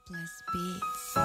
Plus Beats.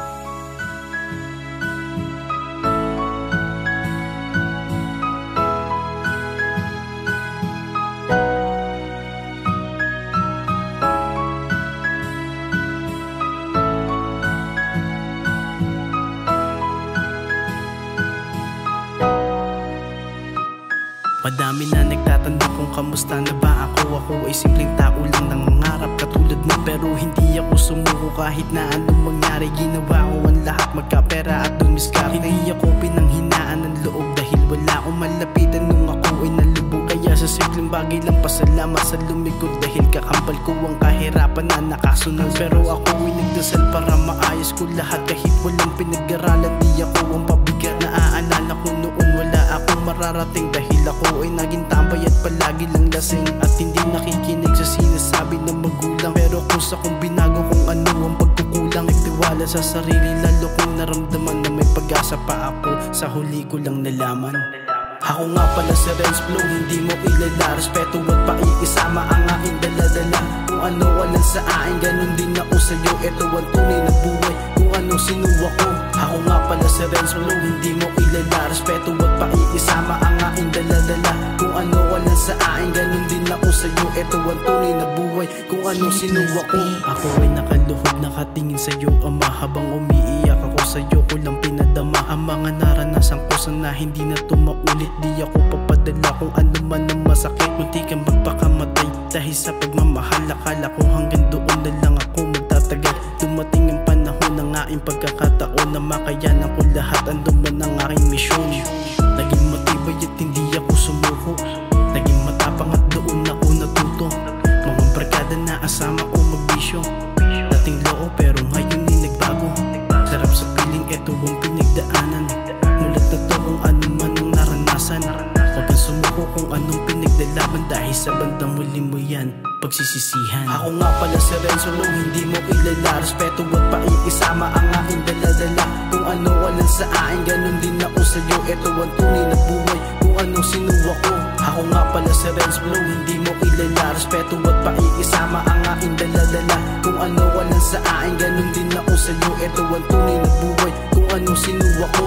Madami na nagtatanong kung kamusta na ba ako. Ako ay simpleng tao lang ng mangarap katulad mo, pero hindi ako sumuko kahit na anong mangyari. Ginawa ko ang lahat, magkapera at dumiskarte. Hindi ako pinanghinaan ng loob dahil wala akong malapitan nung ako ay nalubog. Kaya sa simpleng bagay lang pasalamat sa lumikod, dahil kakambal ko ang kahirapan na nakasunod. Pero ako ay nagdasal para maayos ko lahat kahit walang pinag-aralan. Di ako ang pabigat, naaalala ko noon wala akong mararating dahil ako ay naging tambay at palagi lang lasing at hindi nakikinig sa sinasabi ng magulang. Pero kusa kong binago kung ano ang pagkukulang. Nagtiwala sa sarili, lalo kong naramdaman na may pag-asa pa ako. Sa huli ko lang nalaman, ako nga pala si Renz Flow, hindi mo ilala. Respeto at paikisama ang aking daladala. Kung ano walang sa akin, ganun din ako sa'yo. Ito ang tunay na buhay, kung anong sinuwa ko. Ako nga pala si Renz Flow, hindi mo ilala. Respeto at paikisama ang aking daladala. Kung ano walang sa akin, ganun din ako sa'yo. Ito ang tunay na buhay, kung anong sinuwa ko. Ako ay nakaluhod, nakatingin sa'yo, ama. Habang umiiyak ako sa'yo, ko lang pinadama ang mga naranasan ko. Sana hindi na tumaulit, di ako papadala kung ano man ang masakit. Munti kang magpakamatay dahil sa pagmamahal. Akala ko hanggang doon na lang ako magtatagal. Dumating ang panahon ng aking pagkakataon na makayanan ko lahat, andun man ang aking misyon. Naging matibay at hindi ako sumuko, naging matapang at doon ako natuto. Mga barkada na asama ko magbisyo, dating loo pero ngayon ay nagbago. Sarap sa piling, eto ang pinagdaanan. Mulat na to kung ano man ang naranasan. Huwag kang sumuko kung anong pinagdalaban, dahil sa bandang huli mo yan pagsisisihan. Ako nga pala si Renz Flow, hindi mo ilala. Respeto at paikisama ang aking daladala. Kung ano walang sa akin, ganun din ako sa'yo. Ito ang tunay na buhay, kung anong sinuwa ko. Ako nga pala si Renz Flow, hindi mo ilala. Respeto at paikisama ang aking daladala. Kung ano walang sa akin, ganun din ako sa'yo. Ito ang tunay na buhay, kung anong sinuwa ko.